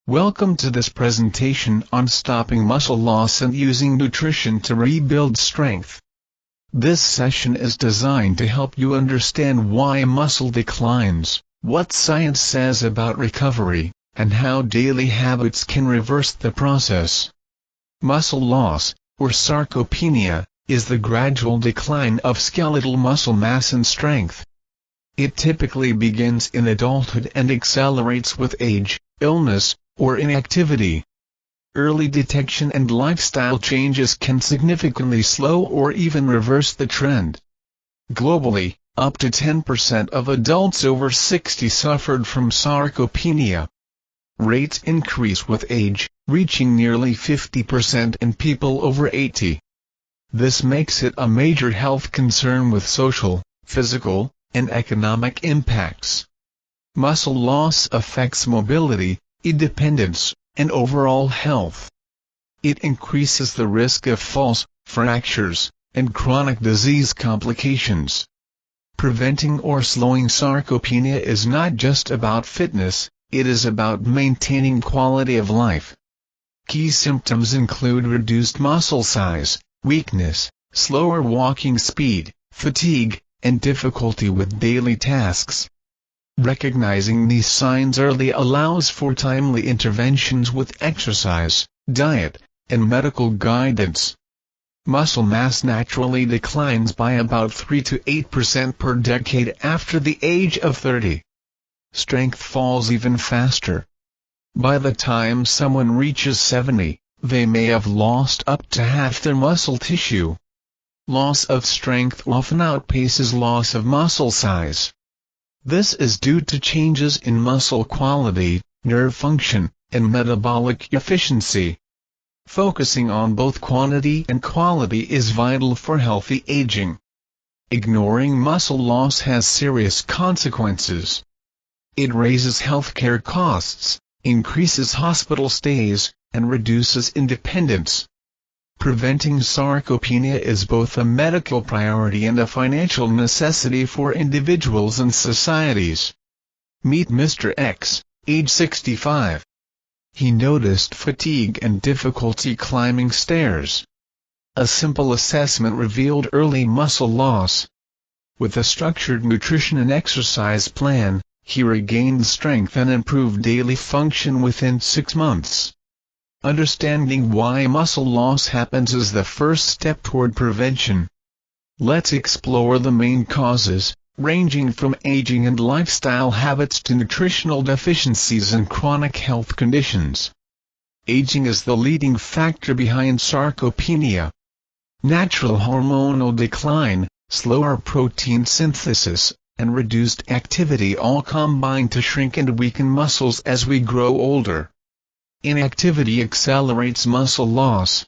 Welcome to this presentation on stopping muscle loss and using nutrition to rebuild strength. This session is designed to help you understand why muscle declines, what science says about recovery, and how daily habits can reverse the process. Muscle loss, or sarcopenia, is the gradual decline of skeletal muscle mass and strength. It typically begins in adulthood and accelerates with age, illness, or inactivity. Early detection and lifestyle changes can significantly slow or even reverse the trend. Globally, up to 10% of adults over 60 suffered from sarcopenia. Rates increase with age, reaching nearly 50% in people over 80. This makes it a major health concern with social, physical, and economic impacts. Muscle loss affects mobility, independence, and overall health. It increases the risk of falls, fractures, and chronic disease complications. Preventing or slowing sarcopenia is not just about fitness, it is about maintaining quality of life. Key symptoms include reduced muscle size, weakness, slower walking speed, fatigue, and difficulty with daily tasks. Recognizing these signs early allows for timely interventions with exercise, diet, and medical guidance. Muscle mass naturally declines by about 3 to 8% per decade after the age of 30. Strength falls even faster. By the time someone reaches 70, they may have lost up to half their muscle tissue. Loss of strength often outpaces loss of muscle size. This is due to changes in muscle quality, nerve function, and metabolic efficiency. Focusing on both quantity and quality is vital for healthy aging. Ignoring muscle loss has serious consequences. It raises healthcare costs, increases hospital stays, and reduces independence. Preventing sarcopenia is both a medical priority and a financial necessity for individuals and societies. Meet Mr. X, age 65. He noticed fatigue and difficulty climbing stairs. A simple assessment revealed early muscle loss. With a structured nutrition and exercise plan, he regained strength and improved daily function within 6 months. Understanding why muscle loss happens is the first step toward prevention. Let's explore the main causes, ranging from aging and lifestyle habits to nutritional deficiencies and chronic health conditions. Aging is the leading factor behind sarcopenia. Natural hormonal decline, slower protein synthesis, and reduced activity all combine to shrink and weaken muscles as we grow older. Inactivity accelerates muscle loss.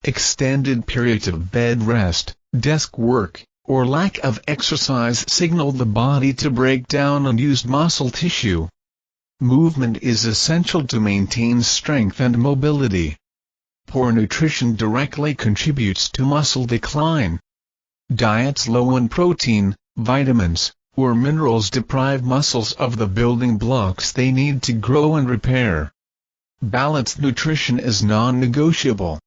Extended periods of bed rest, desk work, or lack of exercise signal the body to break down unused muscle tissue. Movement is essential to maintain strength and mobility. Poor nutrition directly contributes to muscle decline. Diets low in protein, vitamins, or minerals deprive muscles of the building blocks they need to grow and repair. Balanced nutrition is non-negotiable.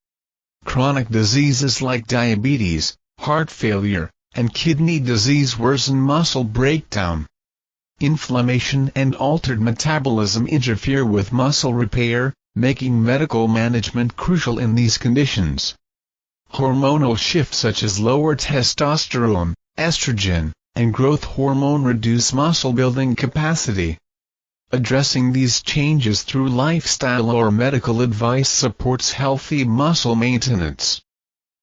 Chronic diseases like diabetes, heart failure, and kidney disease worsen muscle breakdown. Inflammation and altered metabolism interfere with muscle repair, making medical management crucial in these conditions. Hormonal shifts such as lower testosterone, estrogen, and growth hormone reduce muscle building capacity. Addressing these changes through lifestyle or medical advice supports healthy muscle maintenance.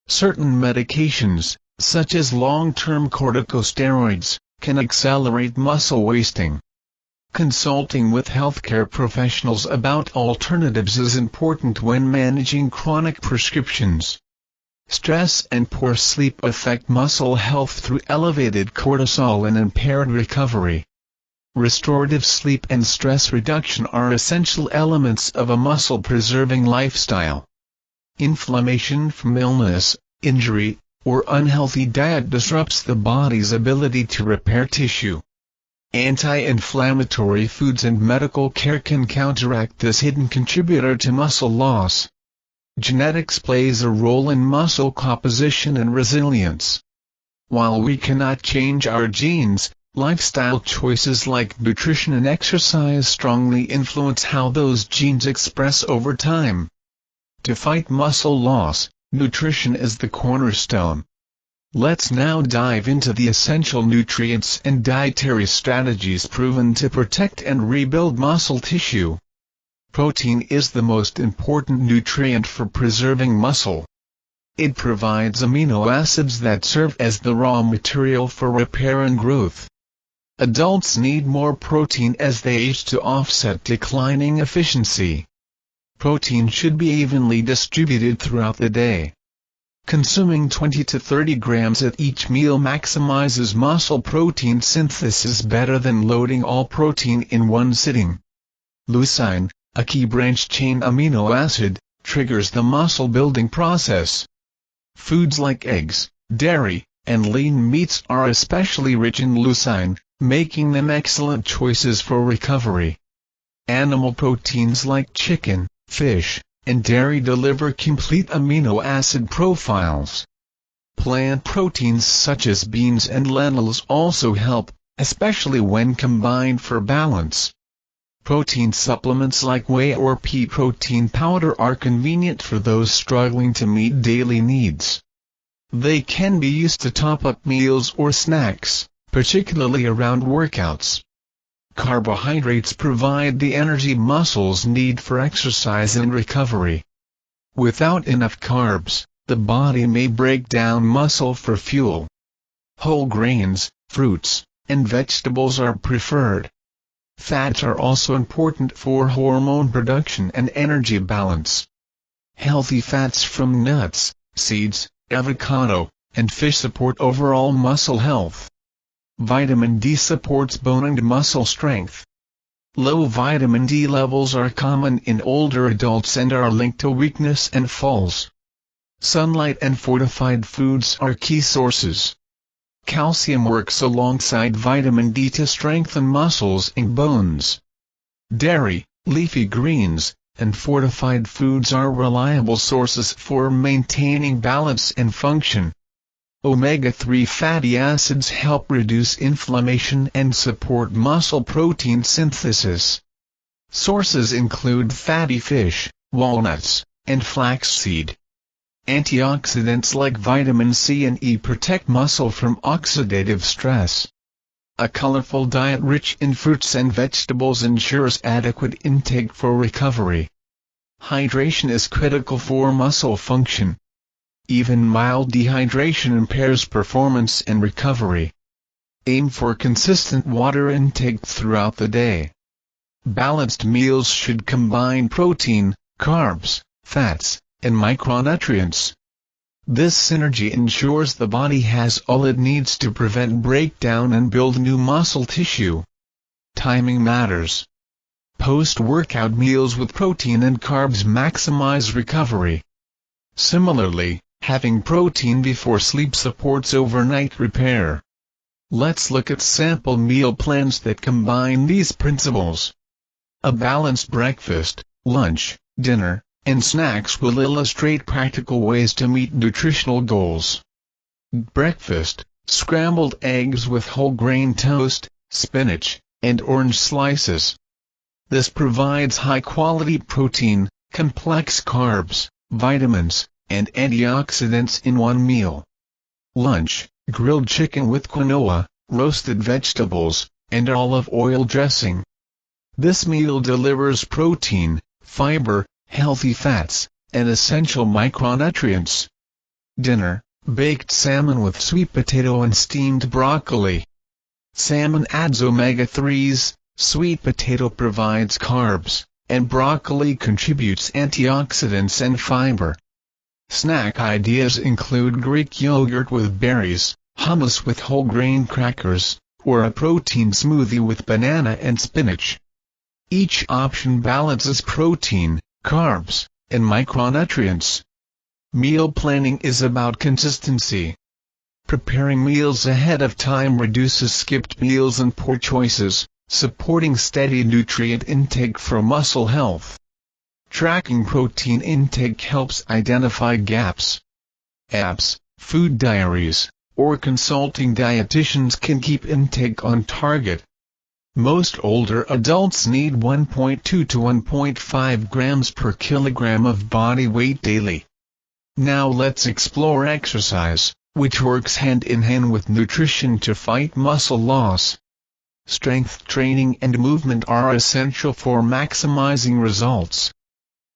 Certain medications, such as long-term corticosteroids, can accelerate muscle wasting. Consulting with healthcare professionals about alternatives is important when managing chronic prescriptions. Stress and poor sleep affect muscle health through elevated cortisol and impaired recovery. Restorative sleep and stress reduction are essential elements of a muscle-preserving lifestyle. Inflammation from illness, injury, or unhealthy diet disrupts the body's ability to repair tissue. Anti-inflammatory foods and medical care can counteract this hidden contributor to muscle loss. Genetics plays a role in muscle composition and resilience. While we cannot change our genes, lifestyle choices like nutrition and exercise strongly influence how those genes express over time. To fight muscle loss, nutrition is the cornerstone. Let's now dive into the essential nutrients and dietary strategies proven to protect and rebuild muscle tissue. Protein is the most important nutrient for preserving muscle. It provides amino acids that serve as the raw material for repair and growth. Adults need more protein as they age to offset declining efficiency. Protein should be evenly distributed throughout the day. Consuming 20 to 30 grams at each meal maximizes muscle protein synthesis better than loading all protein in one sitting. Leucine, a key branched-chain amino acid, triggers the muscle-building process. Foods like eggs, dairy, and lean meats are especially rich in leucine, making them excellent choices for recovery. Animal proteins like chicken, fish, and dairy deliver complete amino acid profiles. Plant proteins such as beans and lentils also help, especially when combined for balance. Protein supplements like whey or pea protein powder are convenient for those struggling to meet daily needs. They can be used to top up meals or snacks, particularly around workouts. Carbohydrates provide the energy muscles need for exercise and recovery. Without enough carbs, the body may break down muscle for fuel. Whole grains, fruits, and vegetables are preferred. Fats are also important for hormone production and energy balance. Healthy fats from nuts, seeds, avocado, and fish support overall muscle health. Vitamin D supports bone and muscle strength. Low vitamin D levels are common in older adults and are linked to weakness and falls. Sunlight and fortified foods are key sources. Calcium works alongside vitamin D to strengthen muscles and bones. Dairy, leafy greens, and fortified foods are reliable sources for maintaining balance and function. Omega-3 fatty acids help reduce inflammation and support muscle protein synthesis. Sources include fatty fish, walnuts, and flaxseed. Antioxidants like vitamin C and E protect muscle from oxidative stress. A colorful diet rich in fruits and vegetables ensures adequate intake for recovery. Hydration is critical for muscle function. Even mild dehydration impairs performance and recovery. Aim for consistent water intake throughout the day. Balanced meals should combine protein, carbs, fats, and micronutrients. This synergy ensures the body has all it needs to prevent breakdown and build new muscle tissue. Timing matters. Post-workout meals with protein and carbs maximize recovery. Similarly, having protein before sleep supports overnight repair. Let's look at sample meal plans that combine these principles. A balanced breakfast, lunch, dinner, and snacks will illustrate practical ways to meet nutritional goals. Breakfast: scrambled eggs with whole grain toast, spinach, and orange slices. This provides high-quality protein, complex carbs, vitamins, and antioxidants in one meal. Lunch: grilled chicken with quinoa, roasted vegetables, and olive oil dressing. This meal delivers protein, fiber, healthy fats, and essential micronutrients. Dinner: baked salmon with sweet potato and steamed broccoli. Salmon adds omega-3s, sweet potato provides carbs, and broccoli contributes antioxidants and fiber. Snack ideas include Greek yogurt with berries, hummus with whole grain crackers, or a protein smoothie with banana and spinach. Each option balances protein, carbs, and micronutrients. Meal planning is about consistency. Preparing meals ahead of time reduces skipped meals and poor choices, supporting steady nutrient intake for muscle health. Tracking protein intake helps identify gaps. Apps, food diaries, or consulting dietitians can keep intake on target. Most older adults need 1.2 to 1.5 grams per kilogram of body weight daily. Now let's explore exercise, which works hand in hand with nutrition to fight muscle loss. Strength training and movement are essential for maximizing results.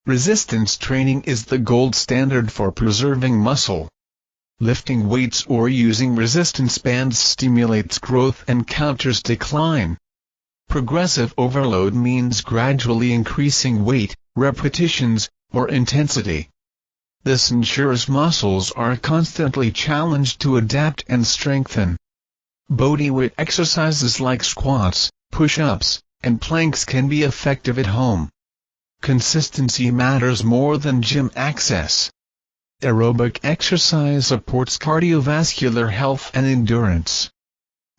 Resistance training is the gold standard for preserving muscle. Lifting weights or using resistance bands stimulates growth and counters decline. Progressive overload means gradually increasing weight, repetitions, or intensity. This ensures muscles are constantly challenged to adapt and strengthen. Bodyweight exercises like squats, push-ups, and planks can be effective at home. Consistency matters more than gym access. Aerobic exercise supports cardiovascular health and endurance.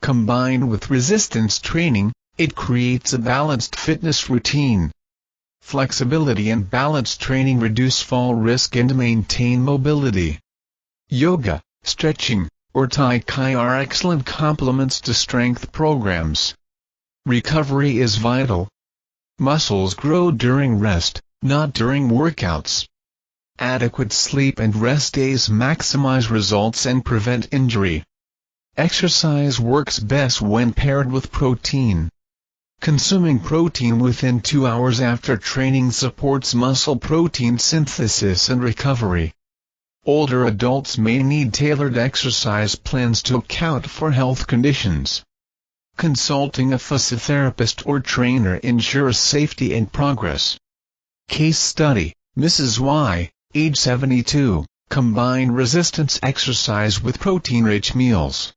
Combined with resistance training, it creates a balanced fitness routine. Flexibility and balance training reduce fall risk and maintain mobility. Yoga, stretching, or Tai Chi are excellent complements to strength programs. Recovery is vital. Muscles grow during rest, not during workouts. Adequate sleep and rest days maximize results and prevent injury. Exercise works best when paired with protein. Consuming protein within 2 hours after training supports muscle protein synthesis and recovery. Older adults may need tailored exercise plans to account for health conditions. Consulting a physiotherapist or trainer ensures safety and progress. Case study: Mrs. Y, age 72, combined resistance exercise with protein-rich meals.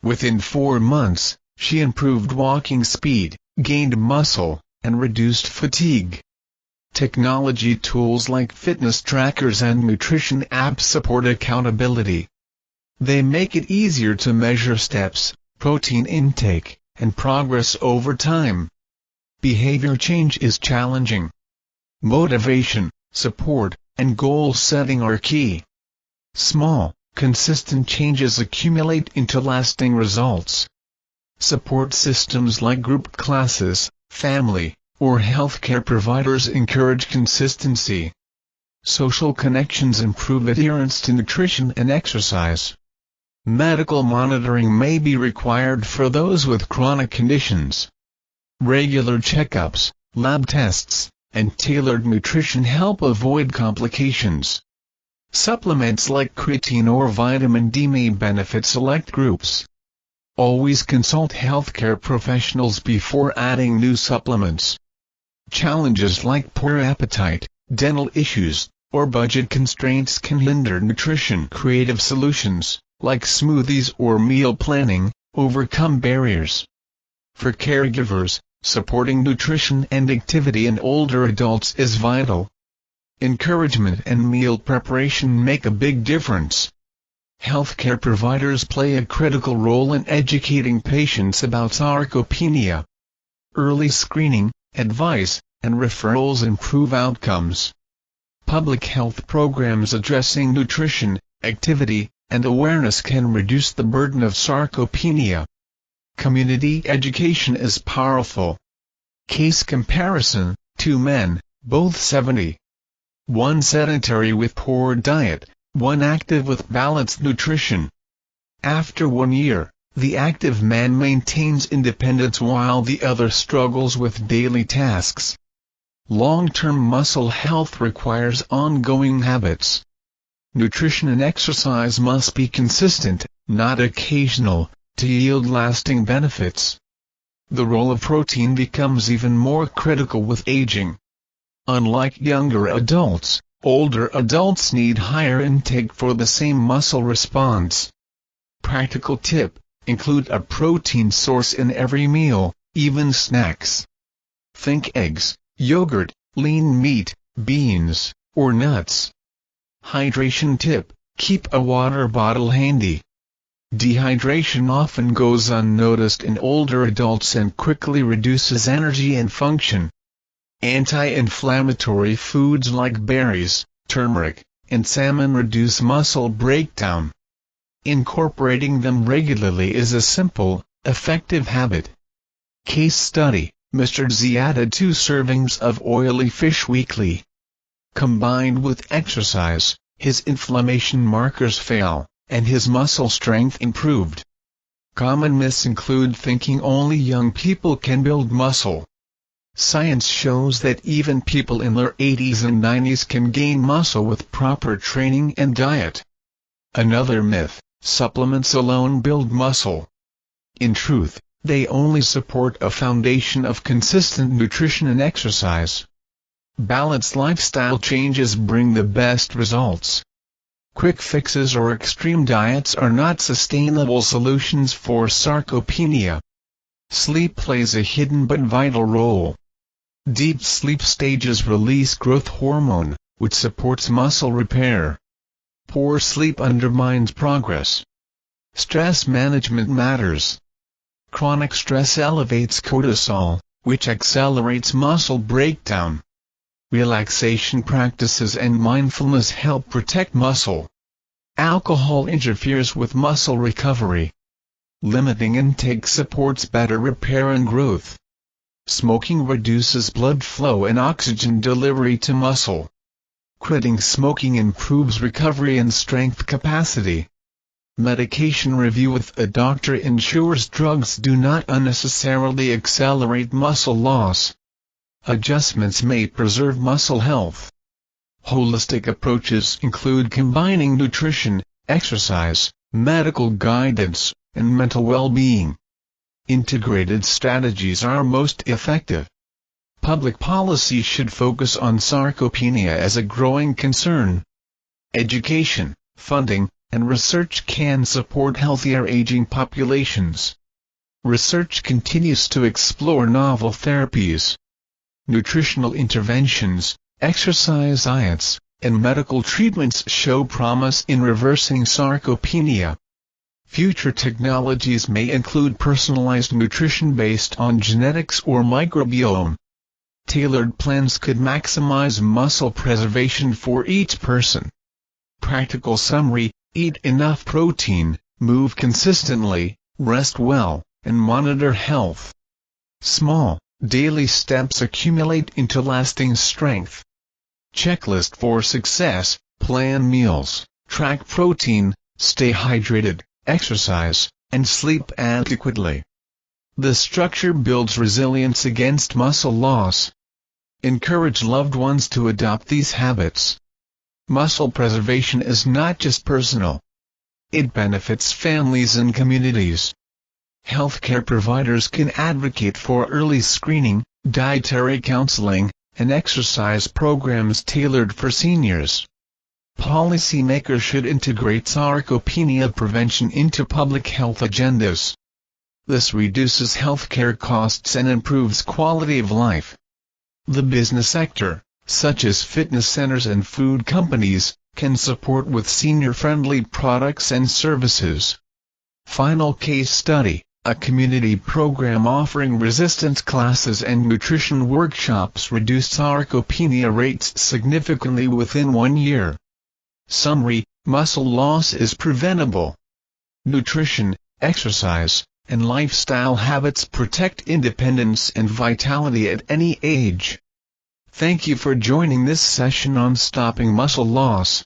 Within 4 months, she improved walking speed, gained muscle, and reduced fatigue. Technology tools like fitness trackers and nutrition apps support accountability. They make it easier to measure steps, protein intake, and progress over time. Behavior change is challenging. Motivation, support, and goal setting are key. Small, consistent changes accumulate into lasting results. Support systems like group classes, family, or healthcare providers encourage consistency. Social connections improve adherence to nutrition and exercise. Medical monitoring may be required for those with chronic conditions. Regular checkups, lab tests, and tailored nutrition help avoid complications. Supplements like creatine or vitamin D may benefit select groups. Always consult healthcare professionals before adding new supplements. Challenges like poor appetite, dental issues, or budget constraints can hinder nutrition. Creative solutions, like smoothies or meal planning, overcome barriers. For caregivers, supporting nutrition and activity in older adults is vital. Encouragement and meal preparation make a big difference. Healthcare providers play a critical role in educating patients about sarcopenia. Early screening, advice, and referrals improve outcomes. Public health programs addressing nutrition, activity, and awareness can reduce the burden of sarcopenia. Community education is powerful. Case comparison: 2 men, both 70. One sedentary with poor diet, one active with balanced nutrition. After 1 year, the active man maintains independence while the other struggles with daily tasks. Long-term muscle health requires ongoing habits. Nutrition and exercise must be consistent, not occasional, to yield lasting benefits. The role of protein becomes even more critical with aging. Unlike younger adults, older adults need higher intake for the same muscle response. Practical tip: include a protein source in every meal, even snacks. Think eggs, yogurt, lean meat, beans, or nuts. Hydration tip: keep a water bottle handy. Dehydration often goes unnoticed in older adults and quickly reduces energy and function. Anti-inflammatory foods like berries, turmeric, and salmon reduce muscle breakdown. Incorporating them regularly is a simple, effective habit. Case study: Mr. Z added 2 servings of oily fish weekly. Combined with exercise, his inflammation markers fell, and his muscle strength improved. Common myths include thinking only young people can build muscle. Science shows that even people in their 80s and 90s can gain muscle with proper training and diet. Another myth: supplements alone build muscle. In truth, they only support a foundation of consistent nutrition and exercise. Balanced lifestyle changes bring the best results. Quick fixes or extreme diets are not sustainable solutions for sarcopenia. Sleep plays a hidden but vital role. Deep sleep stages release growth hormone, which supports muscle repair. Poor sleep undermines progress. Stress management matters. Chronic stress elevates cortisol, which accelerates muscle breakdown. Relaxation practices and mindfulness help protect muscle. Alcohol interferes with muscle recovery. Limiting intake supports better repair and growth. Smoking reduces blood flow and oxygen delivery to muscle. Quitting smoking improves recovery and strength capacity. Medication review with a doctor ensures drugs do not unnecessarily accelerate muscle loss. Adjustments may preserve muscle health. Holistic approaches include combining nutrition, exercise, medical guidance, and mental well-being. Integrated strategies are most effective. Public policy should focus on sarcopenia as a growing concern. Education, funding, and research can support healthier aging populations. Research continues to explore novel therapies. Nutritional interventions, exercise diets, and medical treatments show promise in reversing sarcopenia. Future technologies may include personalized nutrition based on genetics or microbiome. Tailored plans could maximize muscle preservation for each person. Practical summary: eat enough protein, move consistently, rest well, and monitor health. Small, daily steps accumulate into lasting strength. Checklist for success: plan meals, track protein, stay hydrated, exercise, and sleep adequately. The structure builds resilience against muscle loss. Encourage loved ones to adopt these habits. Muscle preservation is not just personal. It benefits families and communities. Healthcare providers can advocate for early screening, dietary counseling, and exercise programs tailored for seniors. Policymakers should integrate sarcopenia prevention into public health agendas. This reduces healthcare costs and improves quality of life. The business sector, such as fitness centers and food companies, can support with senior-friendly products and services. Final case study: a community program offering resistance classes and nutrition workshops reduced sarcopenia rates significantly within 1 year. Summary: muscle loss is preventable. Nutrition, exercise, and lifestyle habits protect independence and vitality at any age. Thank you for joining this session on stopping muscle loss.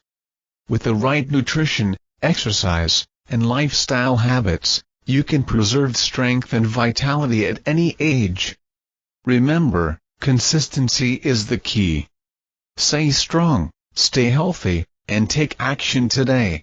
With the right nutrition, exercise, and lifestyle habits, you can preserve strength and vitality at any age. Remember, consistency is the key. Stay strong, stay healthy, and take action today.